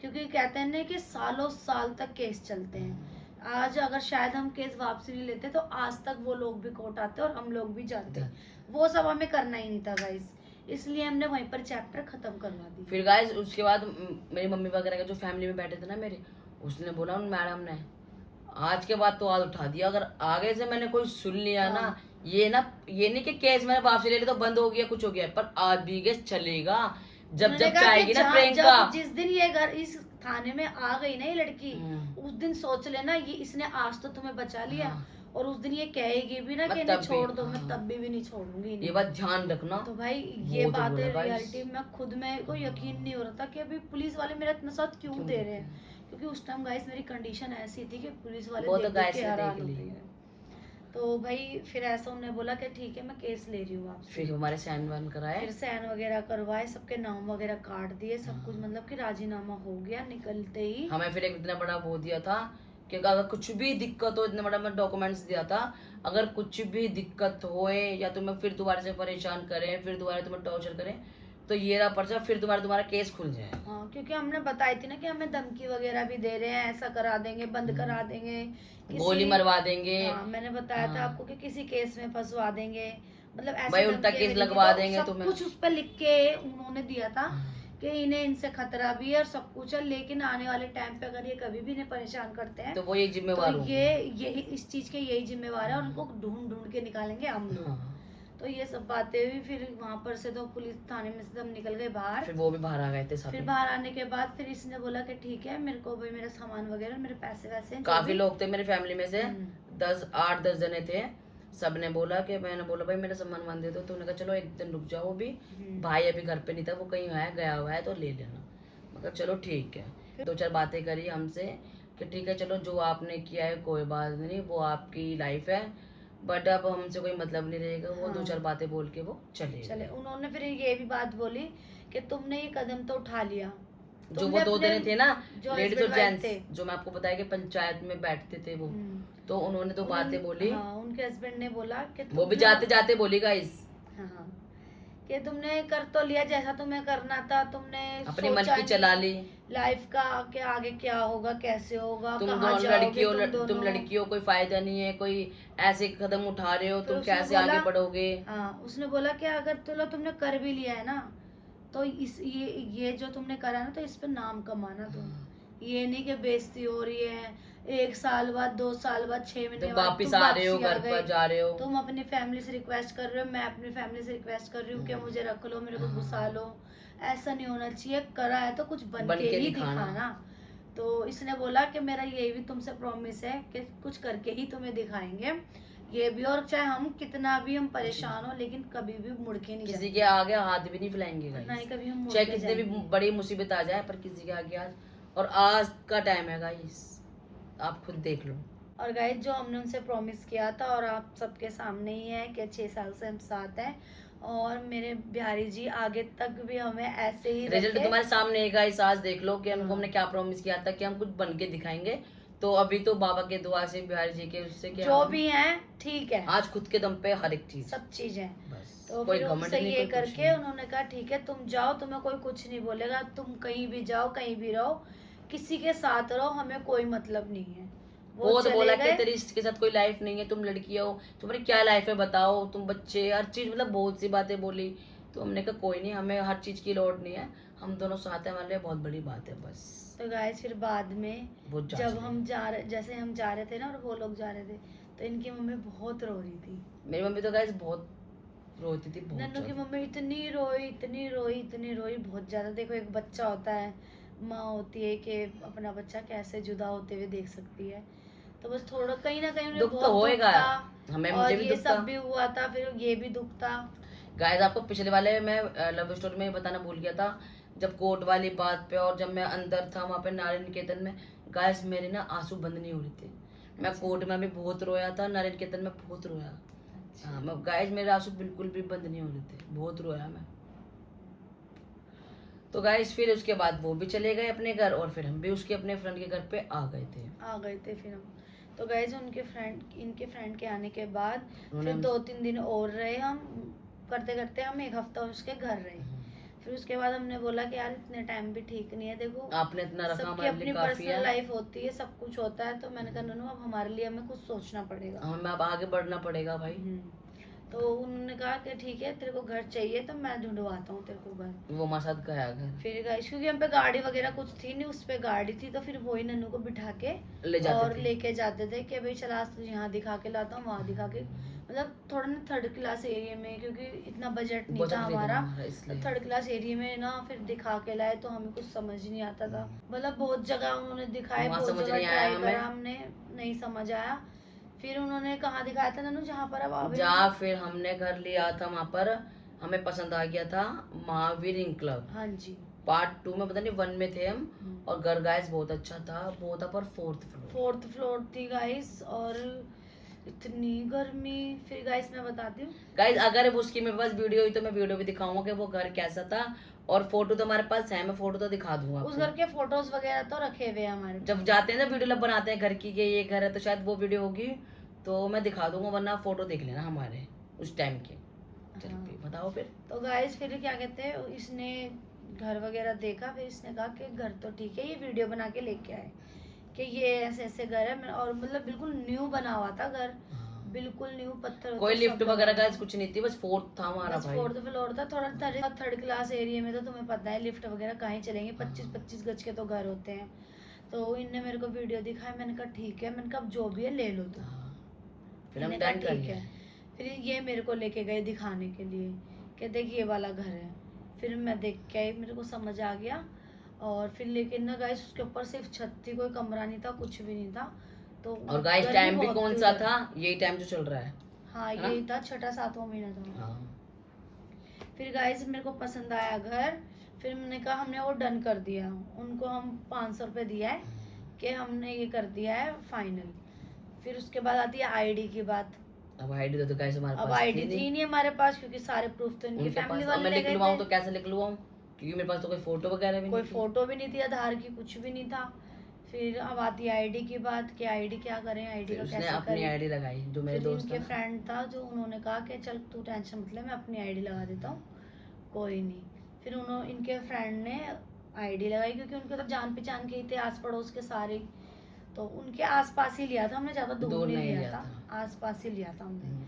क्योंकि कहते हैं ना कि सालों साल तक केस चलते हैं। आज अगर शायद हम केस वापसी नहीं लेते तो आज तक वो लोग भी कोर्ट आते और हम लोग भी जाते, वो सब हमें करना ही नहीं था गाइस, इसलिए हमने वहीं पर चैप्टर खत्म करवा दी। फिर गाइस उसके बाद मेरी मम्मी वगैरह का जो फैमिली में बैठे थे ना मेरे, उसने बोला उन मैडम ने आज के बाद तो आज उठा दिया, अगर आगे से मैंने कोई सुन लिया ना, ये नहीं कि केस मैंने वापसी ले लिया तो बंद हो गया कुछ हो गया, पर आज भी केस चलेगा जब उन्होंने जब कहा चाहेगी कि ना प्रियंका। जब जिस दिन ये घर इस थाने में आ गई ना ये लड़की, उस दिन सोच लेना ये इसने आज तो तुम्हें बचा लिया, और उस दिन ये कहेगी भी ना कि इन्हें छोड़ दो, मैं तब भी नहीं छोड़ूंगी ये बात ध्यान रखना। तो भाई ये बात है रियलिटी में, खुद में को यकीन नहीं हो रहा था कि अभी पुलिस वाले मेरा इतना साथ क्यों दे रहे हैं, क्योंकि उस टाइम गाइस मेरी कंडीशन ऐसी थी कि पुलिस वाले वो तो देख गाइस के ने हैरान देख हो ली। गए। तो भाई फिर ऐसा उन्होंने बोला कि ठीक है मैं केस ले रही हूँ आपसे। फिर हमारे साइन वाइन कराए, फिर साइन वगैरह करवाए, सबके नाम वगैरह काट दिए, सब कुछ मतलब कि राजीनामा हो गया। निकलते ही हमें फिर एक इतना बड़ा वो दिया था कि अगर कुछ भी दिक्कत हो, इतना बड़ा मैं डॉक्यूमेंट्स दिया था, अगर कुछ भी दिक्कत होए या तुम्हें फिर दोबारा से परेशान करें, फिर दोबारा तुम्हें टॉर्चर करें, तो ये रहा पर्चा, फिर तुम्हारा केस खुल जाए। हाँ, क्योंकि हमने बताई थी ना कि हमें धमकी वगैरह भी दे रहे हैं, ऐसा करा देंगे, बंद करा देंगे, गोली मरवा देंगे। हाँ, मैंने बताया था हाँ। आपको कि किसी केस में फंसवा देंगे, मतलब ऐसे भाई उल्टा धमकियां केस मिलेंगी, लगवा तो देंगे सब तुम्हें। कुछ उस पर लिख के उन्होंने दिया था कि इन्हें इनसे खतरा भी है और सब कुछ है, लेकिन आने वाले टाइम पे अगर ये कभी भी इन्हें परेशान करते हैं तो वो यही जिम्मेवार तो होंगे। ये यही इस चीज के यही जिम्मेवार है और उनको ढूंढ ढूंढ के निकालेंगे हम लोग। हाँ। तो ये सब बातें हुई, फिर वहां पर से तो पुलिस थाने में से हम निकल गए बाहर। फिर वो भी बाहर आ गए थे साथ फिर में। बाहर आने के बाद फिर इसने बोला कि ठीक है, मेरे को भाई मेरा सामान वगैरह, मेरे पैसे वैसे हैं, जो काफी भी- लोग थे मेरी फैमिली में से, हम्म। 8-10 जने थे। सबने बोला कि, मैंने बोला भाई मेरा सामान मान दे दो, तो उन्होंने कहा चलो एक दिन रुक जाओ, भी भाई अभी घर पे नहीं था, वो कहीं है गया हुआ है, तो ले लेना। मगर चलो ठीक है। 2-4 बातें करी हमसे कि ठीक है चलो जो आपने किया है कोई बात नहीं, वो आपकी लाइफ है, बट अब हमसे कोई मतलब नहीं रहेगा। वो हाँ। 2-4 बातें बोल के वो चले चले। गए। उन्होंने फिर ये भी बात बोली कि तुमने ये कदम तो उठा लिया, जो तुमने वो 2 अपने- जने थे ना, जो लेडीज husband और wife जेंट्स, थे, जो मैं आपको बताया कि पंचायत में बैठते थे वो, हम्म, तो उन्होंने 2 बातें बोली। हाँ, उनके हस्बैंड ने बोला कि वो भी तुमने- जाते जाते बोली गाइस, हाँ, कि तुमने कर तो लिया जैसा तुम्हें करना था, तुमने अपनी मन सोचा की नहीं चला ली। लाइफ का कि आगे क्या होगा, कैसे होगा, तुम कहाँ दोनों जाओगे लड़कियों, तुम तुम दोनों। लड़कियों कोई फायदा नहीं है, कोई ऐसे कदम उठा रहे हो, फिर तुम उसने कैसे बोला- आगे बढ़ोगे। हाँ, उसने बोला कि अगर चलो तुमने कर भी लिया है ना, तो ये जो तुमने करा ना, तो इस पे नाम कमाना तुम, ये नहीं कि बेइज्जती हो रही है 1 साल बाद, 2 साल बाद, 6 महीने तुम बाद वापिस तुम आ रहे हो, वापसी आ घर गए। पर जा रहे हो। तुम अपनी फैमिली से रिक्वेस्ट कर रहे हो, मैं अपनी फैमिली से रिक्वेस्ट कर रही हूँ कि मुझे रख लो, मेरे को घुसा लो। ऐसा नहीं होना चाहिए, करा है तो कुछ बन के ही दिखाना। तो इसने बोला कि मेरा ये भी तुमसे प्रॉमिस है कि कुछ करके ही तुम्हें दिखाएंगे ये भी, और चाहे हम कितना भी हम परेशान हो, लेकिन कभी भी मुड़ के नहीं किसी के आगे हाथ भी नहीं फैलाएंगे guys। नहीं, कभी हम मुड़ चाहे के कितने भी जाएंगे। बड़ी मुसीबत आ जाए, पर किसी के आगे आज, और आज का टाइम है गाइस, आप खुद देख लो। और गाइस जो हमने उनसे प्रॉमिस किया था और आप सबके सामने ही है कि 6 साल से हम साथ हैं, और मेरे बिहारी जी आगे तक भी हमें ऐसे ही रिजल्ट रखे। तुम्हारे सामने है गाइस, आज देख लो कि हमको हाँ। हमने क्या प्रॉमिस किया था कि हम कुछ बन के दिखाएंगे। तो अभी तो बाबा के दुआ से, बिहारी जी के उससे क्या, जो भी है ठीक है, आज खुद के दम पे हर एक चीज, सब चीज है। बस तो कोई फिर घमंड उनसे नहीं, ये कोई कुछ करके नहीं। उन्होंने कहा ठीक है तुम जाओ, तुम्हें कोई कुछ नहीं बोलेगा, तुम कहीं भी जाओ, कहीं भी रहो, किसी के साथ रहो, हमें कोई मतलब नहीं है। वो तो बोला कि गए। तेरी इसके साथ कोई लाइफ नहीं है, तुम लड़की हो, तुम्हारी क्या लाइफ है बताओ, तुम बच्चे, हर चीज, मतलब बहुत सी बातें बोली। तो हमने कहा कोई नहीं, हमें हर चीज की लोड नहीं है, हम दोनों साथ हैं, हमारे लिए बहुत बड़ी बात है बस। तो गाइस फिर बाद में बहुत जब हम जा रहे, जैसे हम जा रहे थे ना और वो लोग जा रहे थे, तो इनकी मम्मी बहुत रो रही थी। मेरी मम्मी तो गाइस बहुत रोती थी, बहुत नन्नू की ज्यादा। मम्मी इतनी रोई, इतनी रोई, इतनी रोई, बहुत ज्यादा। देखो एक बच्चा होता है, माँ होती है कि अपना बच्चा कैसे जुदा होते हुए देख सकती है, तो बस थोड़ा कहीं ना कहीं उन्हें दुख तो बहुत दुख होएगा, था। हमें, और मुझे भी ये दुख सब था भी हुआ था, फिर ये भी दुख था। गाइस। आपको पिछले वाले मैं लव स्टोरी में बताना भूल गया था, जब कोर्ट वाली बात पे, और जब मैं अंदर था वहाँ पे नारायण निकेतन में, गाइस मेरे ना आंसू बंद नहीं हो रहे थे। मैं कोर्ट में भी बहुत रोया था, नारायण निकेतन में बहुत रोया। हाँ, मैं गाइस मेरे आंसू बिल्कुल भी बंद नहीं हो रहे थे, बहुत रोया मैं। तो गाइस फिर उसके बाद वो भी चले गए अपने घर, और फिर हम भी उसके अपने फ्रेंड के घर पे आ गए थे फिर हम। तो गाइज इनके फ्रेंड के आने के बाद उन्होंने फिर 2-3 दिन और रहे हम, करते करते हम 1 हफ्ता उसके घर रहे। फिर उसके बाद हमने बोला कि यार इतने टाइम भी ठीक नहीं है, देखो आपने इतना रखा सबकी हमारे अपनी लिए काफी पर्सनल है, लाइफ होती है, सब कुछ होता है। तो मैंने कहा नन्नू अब हमारे लिए हमें कुछ सोचना पड़ेगा। हमें अब आगे बढ़ना पड़ेगा भाई। तो उन्होंने कहा कि ठीक है तेरे को घर चाहिए तो मैं ढूंढवाता हूँ तेरे को घर। वो हमारे साथ गया घर, फिर गाइस क्योंकि हम पे गाड़ी वगैरह कुछ थी नहीं, उस पे गाड़ी थी, तो फिर वही नन्नू को बिठा के ले जाते और थे। लेके जाते थे कि भाई चला आज तुझे यहाँ दिखा के लाता हूँ, वहाँ दिखा के, मतलब थोड़ा ना 3rd क्लास एरिया में, क्योंकि इतना बजट नहीं था हमारा, इसलिए 3rd क्लास एरिया में ना, फिर दिखा के लाए तो हमें कुछ समझ नहीं आता था। मतलब बहुत जगह उन्होंने दिखाए, वहाँ बहुत समझ जगह नहीं आया ट्राई हमें। करा हमने, नहीं समझ आया। फिर उन्होंने कहाँ दिखाया था नन्नू, जहाँ पर अब अभी जहाँ फिर हमने घर लिया था वहाँ पर हमें पसंद आ गया था, महावीर क्लब। हाँ जी, पार्ट 2 में पता नहीं 1 में थे हम, और घर गाइस बहुत अच्छा था, वो था पर 4th फ्लोर। 4th फ्लोर थी गाइस, और इतनी गर्मी। फिर गाइस मैं बताती हूँ, गाइस अगर उसकी मेरे पास वीडियो हुई तो मैं वीडियो भी दिखाऊंगा कि वो घर कैसा था, और फोटो तो हमारे पास है, मैं फोटो तो दिखा दूंगा उस आपको। घर के फोटोज वगैरह तो रखे हुए हैं हमारे पास। जब जाते हैं ना वीडियो लब बनाते हैं घर की कि ये घर है, तो शायद वो वीडियो होगी तो मैं दिखा दूंगा, वरना फोटो देख लेना हमारे उस टाइम के। चल हाँ। भी बताओ फिर। तो गाइस फिर क्या कहते हैं, इसने घर वगैरह देखा, फिर इसने कहा कि घर तो ठीक है, ये वीडियो बना के लेके आए कि ये ऐसे ऐसे घर है। और मतलब बिल्कुल न्यू बना हुआ था घर, हाँ। बिल्कुल न्यू, पत्थर कोई वत्थर लिफ्ट सब वगैरह लगा का था। कुछ नहीं थी, बस फोर्थ था हमारा बस भाई। 4th फ्लोर था, थोड़ा थर्ड क्लास एरिया में, तो तुम्हें पता है लिफ्ट वगैरह कहीं चलेंगे, हाँ। 25-25 गज के तो घर होते हैं। तो इनने मेरे को वीडियो दिखाया, मैंने कहा ठीक है, मैंने कहा अब जो भी है ले लो तुम। हाँ। फिर हम इन्होंने कहा डन कर ठीक है। गए। फिर ये मेरे को लेके गए दिखाने के लिए कि देख ये वाला घर है। फिर मैं देख के आई, मेरे को समझ आ गया। और फिर लेकिन ना गाइस उसके ऊपर सिर्फ छत थी, कोई कमरा नहीं था, कुछ भी नहीं था। तो और गाइस गर्मी टाइम भी बहुत कौन थी सा उधर। था, यही टाइम जो चल रहा है। हाँ है ना? यही था, 6वां 7वां महीना था। हाँ। फिर गाइस मेरे को पसंद आया घर। फिर मैंने कहा, हमने वो डन कर दिया, उनको हम 500 रुपये दिया है कि हमने ये कर दिया है फाइनल। फिर उसके बाद आती है आईडी की बात। अब आईडी तो गाइस हमारे अब पास आईडी थी थी नहीं नहीं हमारे पास, क्योंकि सारे प्रूफ तो इनकी उनके फैमिली पास। अब वाले मैं ले गए निकलवाऊं थे। तो कैसे निकलवाऊं, क्योंकि मेरे पास तो कोई फोटो वगैरह भी कोई नहीं थी। फोटो भी नहीं थी आधार की, कुछ भी नहीं था। फिर अब आती है आईडी की बात कि आईडी क्या करें, आईडी फिर का उसने कैसे अपनी करें। आईडी लगाई, जो मेरे फिर दोस्त इनके था ना। फ्रेंड था, जो उन्होंने कहा कि चल तू टेंशन मत ले, मैं अपनी आईडी लगा देता हूँ, कोई नहीं। फिर उन्होंने, इनके फ्रेंड ने आईडी लगाई, क्योंकि उनके तो जान पहचान के ही थे आस पड़ोस के सारे। तो उनके आसपास ही लिया था हमने, ज़्यादा दूर नहीं लिया था, आसपास ही लिया था हमने। हम्म।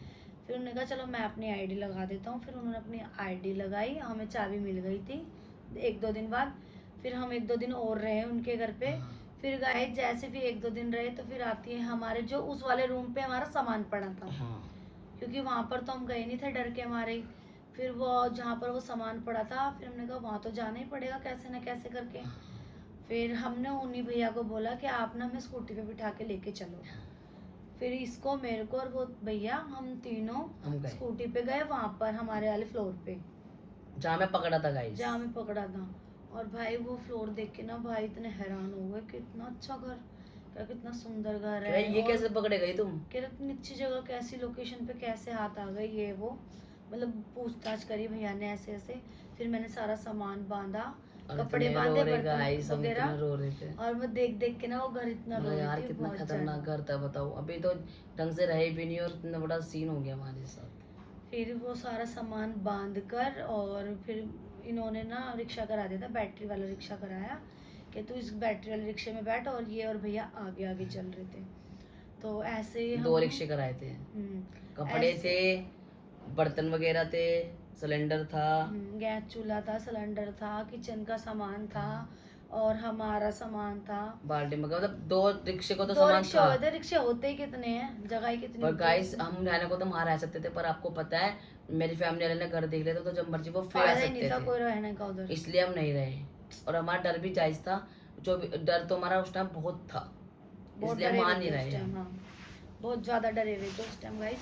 फिर उन्होंने कहा चलो मैं अपनी आईडी लगा देता हूँ। फिर उन्होंने अपनी आईडी लगाई, हमें चाबी मिल गई थी 1-2 दिन बाद। फिर हम 1-2 दिन और रहे उनके घर पे। हाँ। फिर गए, जैसे भी 1-2 दिन रहे, तो फिर आती है हमारे जो उस वाले रूम पे हमारा सामान पड़ा था, हाँ। क्योंकि वहाँ पर तो हम गए नहीं थे, डर के हमारे ही। फिर वो जहाँ पर वो सामान पड़ा था, फिर हमने कहा वहाँ तो जाना ही पड़ेगा कैसे न कैसे करके। फिर हमने उन्हीं भैया को बोला कि आप ना हमें स्कूटी पे बिठा के लेके चलो। फिर इसको, मेरे को और वो भैया, हम तीनों हम गए स्कूटी पे गए वहाँ पर हमारे वाले फ्लोर पे, जहाँ मैं पकड़ा था गाइस। जहाँ मैं पकड़ा था। और भाई वो फ्लोर देख के ना भाई इतने हैरान हो गए, कितना अच्छा घर, क्या कितना सुंदर घर है। ये और कैसे पकड़े गई तुम? कि इतनी अच्छी जगह, कैसी लोकेशन पे कैसे हाथ आ गई ये वो, मतलब पूछताछ करी भैया ने ऐसे ऐसे। फिर मैंने सारा सामान बांधा, और कपड़े इतने बांधे, रो रहे बर्तन गाइस, हम वगैरह। इतना रो रहे थे। और मैं देख देख के ना वो घर इतना रो मतलब रही यार थी कितना बहुत खतरनाक ज्यादा। घर था, बताओ। अभी तो ढंग से रहे भी नहीं और इतना बड़ा सीन हो गया हमारे साथ। फिर वो सारा सामान बांध कर, और फिर इन्होंने ना रिक्शा करा दिया था, बैटरी वाला रिक्शा कराया कि तू इस बैटरी वाले रिक्शे में बैठ, और ये और भैया आगे आगे चल रहे थे। तो ऐसे हम 2 रिक्शे कराए थे। कपड़े ऐसे- थे, बर्तन वगैरह थे, सिलेंडर था। गैस चूल्हा था, सिलेंडर था, किचन का सामान था, और हमारा सामान था। बाल्टी में मतलब 2 रिक्शे को तो 2 सामान रिक्शे था। हुए थे, रिक्शे होते ही कितने हैं, जगह ही कितनी पर होती है गाइस उसमें। हम रहने को तो वहां रह सकते थे, पर आपको पता है मेरी फैमिली वाले ने घर देख लिया था, तो जब मर्जी वो फिर आ फायदा ही नहीं सकते था थे, कोई रहने का उधर। इसलिए हम नहीं रहे। और हमारा डर भी जायज था, जो भी डर तो हमारा उस टाइम बहुत था, बहुत इसलिए हम डरे मान हुए नहीं थे रहे उस टाइम, हम। हाँ बहुत ज्यादा डरे हुए थे उस टाइम गाइस।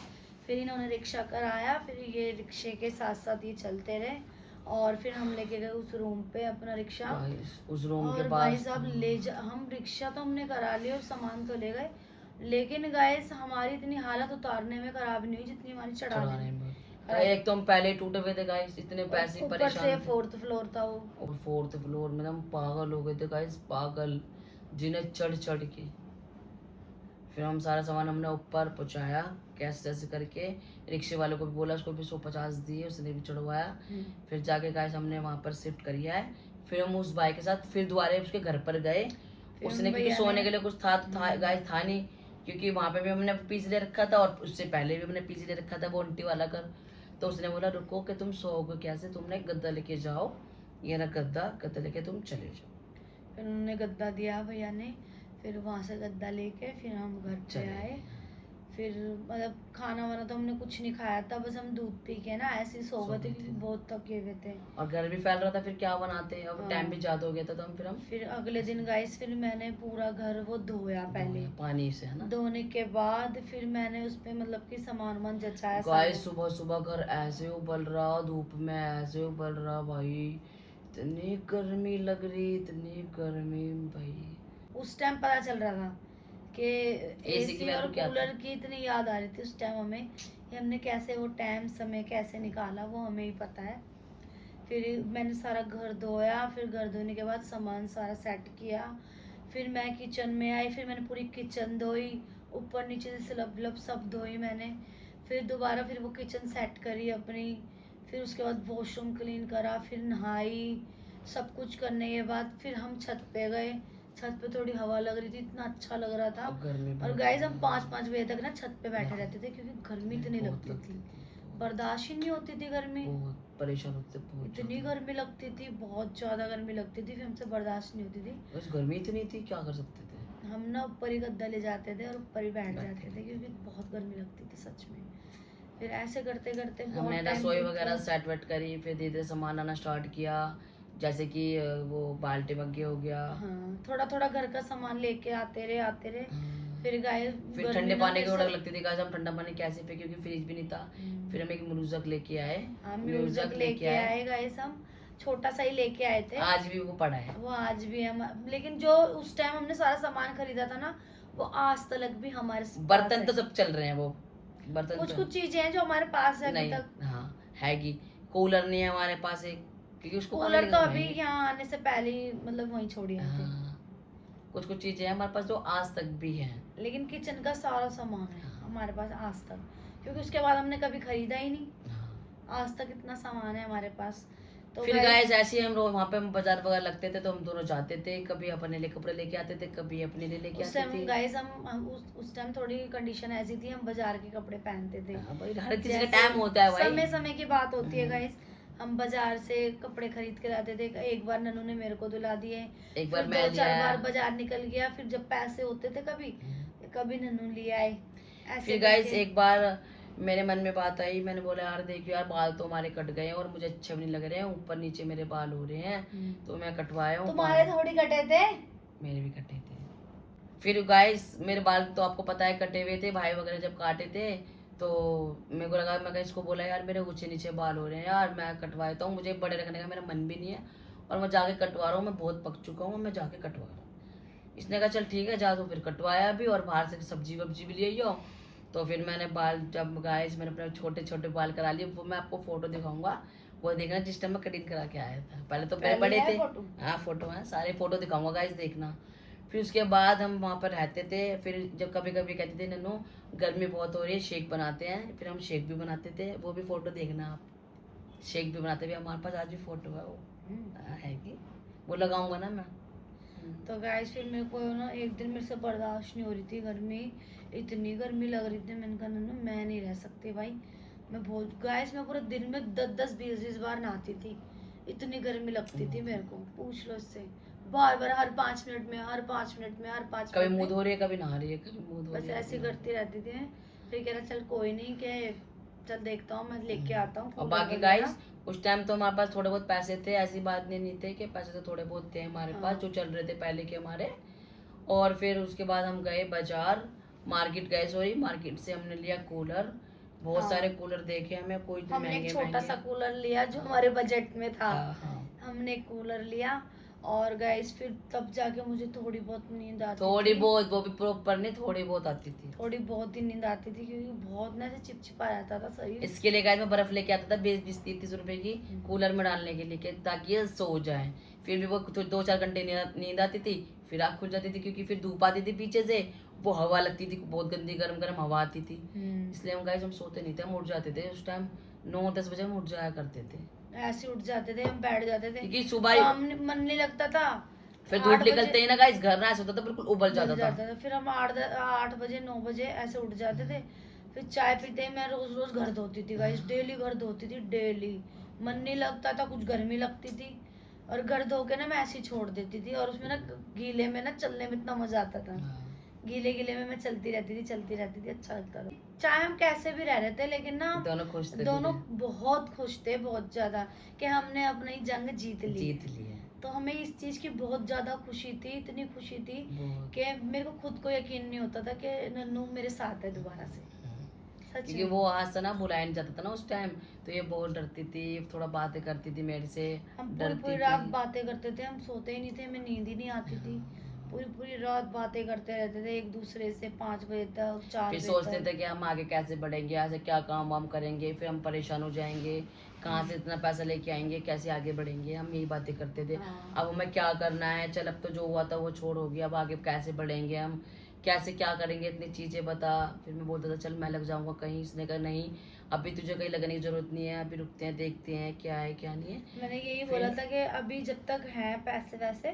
फिर इन्होंने रिक्शा कराया, फिर ये रिक्शे के साथ साथ ये चलते रहे, और फिर हम लेके गए उस रूम पे अपना रिक्शा। गाइस उस रूम के और भाई पास साहब था। ले जा, हम रिक्शा तो हमने करा लिया और सामान तो ले गए, लेकिन गाइस हमारी इतनी हालत उतारने में खराब नहीं हुई जितनी हमारी चढ़ाने चढ़ाने में में खराब। एक तो हम पहले ही टूटे हुए थे गाइस, इतने पैसे ऊपर परेशान से थे। 4th फ्लोर था वो। और 4th फ्लोर में हम पागल हो गए थे गाइस, पागल, जिन्हें चढ़ चढ़ के। फिर हम सारा सामान हमने ऊपर पहुंचाया कैसे जैसे करके, रिक्शे वाले को भी बोला, उसको भी 150 दिए, उसने भी चढ़वाया। फिर जाके गाइस हमने वहाँ पर शिफ्ट करिया है। फिर हम उस भाई के साथ फिर दोबारा उसके घर पर गए। फिर उसने क्योंकि भैया सोने ने- के लिए कुछ था तो था गाइस, था नहीं, क्योंकि वहाँ पे भी हमने पीस ले रखा था, और उससे पहले भी हमने पीस ले रखा था वो आंटी वाला घर। तो उसने बोला रुको कि तुम सोओगे कैसे, तुमने गद्दा लेके जाओ, ये ना गद्दा, गद्दा लेके तुम चले जाओ। फिर उन्होंने गद्दा दिया भैया ने। फिर वहाँ से गद्दा लेके फिर हम घर पे चले आए। फिर मतलब खाना वाना तो हमने कुछ नहीं खाया था, बस हम दूध पी के ना ऐसे ही सो गए थे, क्योंकि बहुत थके हुए थे। और घर भी फैल रहा था, फिर क्या बनाते, अब हाँ। टाइम भी ज्यादा हो गया था, तो हम फिर अगले दिन गाइस, फिर मैंने पूरा घर वो धोया पहले। पानी से, है ना। धोने के बाद फिर मैंने उस पे मतलब कि सामान वामान जचाया गाइस सारा। सुबह सुबह घर ऐसे उबल रहा, धूप में ऐसे उबल रहा भाई, इतनी गर्मी लग रही, इतनी गर्मी भाई। उस टाइम पता चल रहा था कि एसी की एसी और वैल्यू क्या कूलर थी। की इतनी याद आ रही थी उस टाइम हमें, कि हमने कैसे वो टाइम समय कैसे निकाला वो हमें ही पता है। फिर मैंने सारा घर धोया, फिर घर धोने के बाद सामान सारा सेट किया, फिर मैं किचन में आई, फिर मैंने पूरी किचन धोई, ऊपर नीचे से स्लब व्लब सब धोई मैंने, फिर दोबारा फिर वो किचन सेट करी अपनी, फिर उसके बाद वॉशरूम क्लीन करा, फिर नहाई, सब कुछ करने के बाद फिर हम छत पे गए। छत पे थोड़ी हवा लग रही थी, इतना अच्छा लग रहा था। अब गर्मी और बहुत गाइस हम है। 5-5 बजे तक ना छत पे बैठे हाँ। रहते थे, क्योंकि गर्मी इतनी बहुत लगती थी, थी। बर्दाश्त ही नहीं होती थी गर्मी। बहुत परेशान होते थे, बहुत इतनी ज़्यादा। गर्मी लगती थी, बहुत ज्यादा गर्मी लगती थी, फिर हमसे बर्दाश्त नहीं होती थी। बस गर्मी इतनी थी, क्या कर सकते थे। हम ना ऊपर ही गद्दा ले जाते थे और ऊपर ही बैठ बैठे जाते थे, थे। क्योंकि बहुत गर्मी लगती थी सच में। फिर ऐसे करते करते हमने बहुत ना टाइम सोई बीत वगैरह गया। सेट वेट करी, फिर धीरे धीरे सामान आना स्टार्ट किया, जैसे कि वो बाल्टी मग्गे हो गया। हाँ, थोड़ा थोड़ा घर का सामान लेके आते रहे। हाँ। फिर गाय फिर गर्मी ठंडे ना पानी की मेरे ऑर्डर से। लगती थी, गाइस हम ठंडा पानी कैसे पे, क्योंकि फ्रिज भी नहीं था। फिर हम एक म्यूजक लेके आए। हाँ, म्यूजिक लेके आए गाइस, हम छोटा सा ही लेके आए थे। आज भी वो पड़ा है। वो आज भी हम, लेकिन जो उस टाइम हमने सारा सामान खरीदा था ना, वो आज तक भी हमारे पास बर्तन है। तो सब चल रहे हैं वो, बर्तन कुछ तो कुछ चीजें हैं जो हमारे पास है अभी नहीं। तक। हाँ, हैगी। कूलर नहीं है हमारे पास एक, क्योंकि उसको कहाँ कूलर तो लेके अभी घुमाएंगे। यहाँ आने से पहले ही मतलब वहीं छोड़ी हुई थी। हाँ, कुछ कुछ चीजें हैं हमारे पास जो आज तक भी हैं। लेकिन किचन का सारा सामान है हाँ। हमारे पास आज तक, क्योंकि उसके बाद हमने कभी खरीदा ही नहीं। हाँ। आज तक इतना सामान है हमारे पास। तो फिर guys, गाइस ऐसे ही हम लोग वहाँ पे हम बाजार वगैरह लगते थे, तो हम दोनों जाते थे, कभी अपने लिए कपड़े लेके आते थे, कभी अपने लिए लेके उस आते टाइम थे। गाइस हम उस टाइम थोड़ी कंडीशन ऐसी थी, हम बाजार के कपड़े पहनते थे। हाँ भाई, हर किसी का जैसे टाइम होता है भाई। समय समय की बात होती है हम्म। गाइस। हम बाजार से कपड़े खरीद के लाते थे। एक बार ननू ने मेरे को दिला दिए, एक बार फिर मैं 2-4 लिया। बार बाजार निकल गया, फिर जब पैसे होते थे कभी कभी ननू ले आए, ऐसे फिर गाइस करके। एक बार मेरे मन में बात आई, मैंने बोला यार देखियो यार, बाल तो हमारे कट गए हैं और मुझे अच्छे भी नहीं लग रहे हैं, ऊपर नीचे मेरे बाल हो रहे हैं, तो मैं कटवाया हूँ तुम्हारे बाल। थोड़ी कटे थे। मेरे भी कटे थे। फिर गाइस मेरे बाल तो आपको पता है कटे हुए थे, भाई वगैरह जब काटे थे, तो मेरे को लगा, मैं इसको बोला यार मेरे ऊंचे नीचे बाल हो रहे हैं यार, मैं कटवा देता हूँ, मुझे बड़े रखने का मेरा मन भी नहीं है, और मैं जाके कटवा रहा हूँ, मैं बहुत पक चुका हूँ, मैं जाके कटवा रहा हूँ। इसने कहा चल ठीक है जा, तो फिर कटवाया भी, और बाहर से सब्जी वब्जी भी ले आओ। तो फिर मैंने बाल, जब गाइस मैंने अपने छोटे छोटे बाल करा लिए, वो मैं आपको फोटो दिखाऊंगा, वो देखना जिस टाइम मैं कटिंग करा के आया था। पहले तो मेरे पहले बड़े है थे। फोटो? हाँ फोटो है, सारे फोटो दिखाऊंगा गाइस, देखना। फिर उसके बाद हम वहाँ पर रहते थे, फिर जब कभी कभी कहते थे नन्नू गर्मी बहुत हो रही है, शेक बनाते हैं, फिर हम शेक भी बनाते थे, वो भी फोटो देखना आप। शेक भी बनाते हुए हमारे पास आज भी फोटो है, वो है कि वो लगाऊंगा ना मैं। तो गाइस फिर मेरे को ना एक दिन मेरे से बर्दाश्त नहीं हो रही थी गर्मी, इतनी गर्मी लग रही थी, मैंने कहा नन्नू मैं नहीं रह सकती भाई, मैं बहुत गाइस मैं पूरे दिन में 10-20 बार नहाती थी, इतनी गर्मी लगती थी मेरे को, पूछ लो इससे। बार बार हर 5 मिनट में, हर 5 मिनट में, हर 5 कभी मिनट मुंह में, धो रही है, कभी नहा रही है, कभी मुंह धो बस रही है, ऐसे कभी नहा करती रहती थी। फिर कह रहा चल कोई नहीं, के चल देखता हूँ, मैं लेके आता हूँ और कूलर बाकी वगैरह। गाइस उस टाइम तो हमारे पास थोड़े बहुत पैसे थे, ऐसी बात नहीं थे कि पैसे तो थोड़े बहुत थे हमारे हाँ। पास, जो चल रहे थे पहले के हमारे। और फिर उसके बाद हम गए बाजार, मार्केट गए, सॉरी मार्केट से हमने लिया कूलर, बहुत हाँ। सारे कूलर देखे हमें, कोई तो हमने महंगे एक छोटा महंगे। सा कूलर लिया जो हमारे बजट में था। हाँ हाँ। हमने एक कूलर लिया, और गाइस फिर तब जाके मुझे थोड़ी बहुत नींद आती थोड़ी थी। बहुत, वो भी प्रॉपर नहीं, थोड़ी बहुत आती थी। थोड़ी बहुत ही नींद आती थी, क्योंकि बहुत ना ऐसे चिपचिपा रहता था शरीर। इसके लिए गाइस मैं बर्फ लेके आता था 20-20-30 रुपए की, कूलर में डालने के लिए, ताकि ये सो जाए। फिर भी वो 2-4 घंटे नींद आती थी, फिर आँख खुल जाती थी, क्योंकि फिर धूप आती थी पीछे से, वो हवा लगती थी, बहुत गंदी गर्म गर्म हवा आती थी। इसलिए हम गाइस हम सोते नहीं थे, हम उठ जाते थे उस टाइम 9-10 बजे हम उठ जाया करते थे, ऐसे उठ जाते थे, हम बैठ जाते थे, क्योंकि सुबह मन नहीं लगता था। फिर 8 धूप बजे निकलते ही ना गाइस घर ना ऐसा होता था, बिल्कुल उबल जाता उठ था। जाता था। फिर हम 8 बजे 9 बजे ऐसे उठ जाते थे। फिर चाय पीते ही मैं रोज रोज घर धोती थी गाइस, डेली घर धोती थी, डेली। मन नहीं लगता था, कुछ गर्मी लगती थी, और घर धो के ना मैं ऐसे ही छोड़ देती थी, और उसमें ना गीले में ना चलने में इतना मजा आता था। गीले गीले में मैं चलती रहती थी, अच्छा लगता था। चाहे हम कैसे भी रह रहे थे, लेकिन ना दोनों खुश थे, दोनों बहुत खुश थे, बहुत ज्यादा, कि हमने अपनी जंग जीत ली। लिए। तो हमें इस चीज की बहुत ज्यादा खुशी थी, इतनी खुशी थी बहुत। कि मेरे को खुद को यकीन नहीं होता था कि नन्नू मेरे साथ है दोबारा से, सच क्योंकि में। वो आज से ना बुलाया नहीं जाता था ना उस टाइम, तो ये बहुत डरती थी, थोड़ा बातें करती थी मेरे से, हम पूरी डरती पूरी रात थी। बातें करते थे, हम सोते ही नहीं थे, हमें नींद ही नहीं आती थी, पूरी पूरी रात बातें करते रहते थे एक दूसरे से, 5 बजे तक, 4 फिर बजे सोचते तक। थे कि हम आगे कैसे बढ़ेंगे, ऐसे क्या काम वाम करेंगे, फिर हम परेशान हो जाएंगे, कहाँ से इतना पैसा लेके आएंगे, कैसे आगे बढ़ेंगे, हम यही बातें करते थे। हाँ। अब हमें क्या करना है, चल अब तो जो हुआ था वो छोड़ हो गया, अब आगे कैसे बढ़ेंगे हम, कैसे क्या करेंगे, इतनी चीज़ें बता। फिर मैं बोलता था चल मैं लग जाऊंगा कहीं, इसने कहा नहीं अभी तुझे कहीं लगने की जरूरत नहीं है, अभी रुकते हैं देखते हैं क्या है क्या नहीं है। मैंने यही फिर- बोला था कि अभी जब तक है पैसे वैसे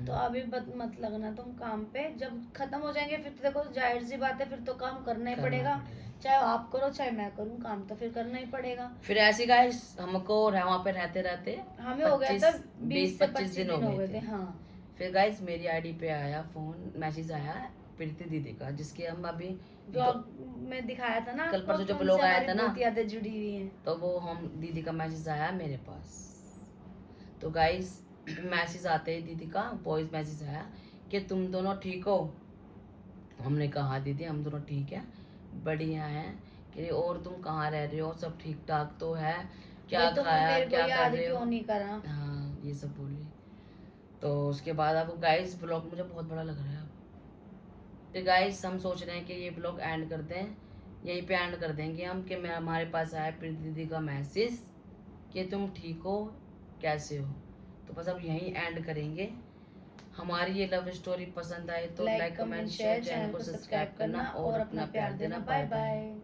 तो अभी मत लगना तुम काम पे, जब खत्म हो जाएंगे फिर तो देखो जाहिर सी बात है फिर तो काम करना ही करना पड़ेगा, पड़ेगा। चाहे आप करो चाहे मैं करूँ, काम तो फिर करना ही पड़ेगा। फिर ऐसे गाइस हमको वहाँ पे रहते रहते हमें हो गया था 20 से 25 दिन हो गए थे। थे। हाँ। फिर गाइस मेरी आईडी पे आया फोन, मैसेज आया प्रीति दीदी का, जिसके हम अभी ब्लॉग में दिखाया था ना कल आपको, परसों जो तो ब्लॉग उनसे आया हमारी था ना, बहुत यादें जुड़ी हुई हैं। तो वो हम दीदी का मैसेज आया मेरे पास। तो गाइस मैसेज आते ही दीदी का वॉइस मैसेज आया कि तुम दोनों ठीक हो। हमने कहा हाँ दीदी हम दोनों ठीक है, बढ़िया है। कि और तुम कहाँ रह रहे हो, सब ठीक ठाक तो है, क्या भाई तुमने खाया मेरे को क्या कर याद रहे हो। क्यों नहीं करा। हाँ ये सब बोली। तो उसके बाद अब गाइस ब्लॉग मुझे बहुत बड़ा लग रहा है अब। तो गाइस हम सोच रहे हैं कि ये ब्लॉग एंड कर दें, यहीं पे एंड कर देंगे हम कि मैं हमारे पास आया प्रीति दीदी का मैसेज कि तुम ठीक हो कैसे हो। तो बस अब यहीं एंड करेंगे। हमारी ये लव स्टोरी पसंद आए तो लाइक कमेंट शेयर, चैनल को सब्सक्राइब करना और अपना प्यार देना। Bye bye.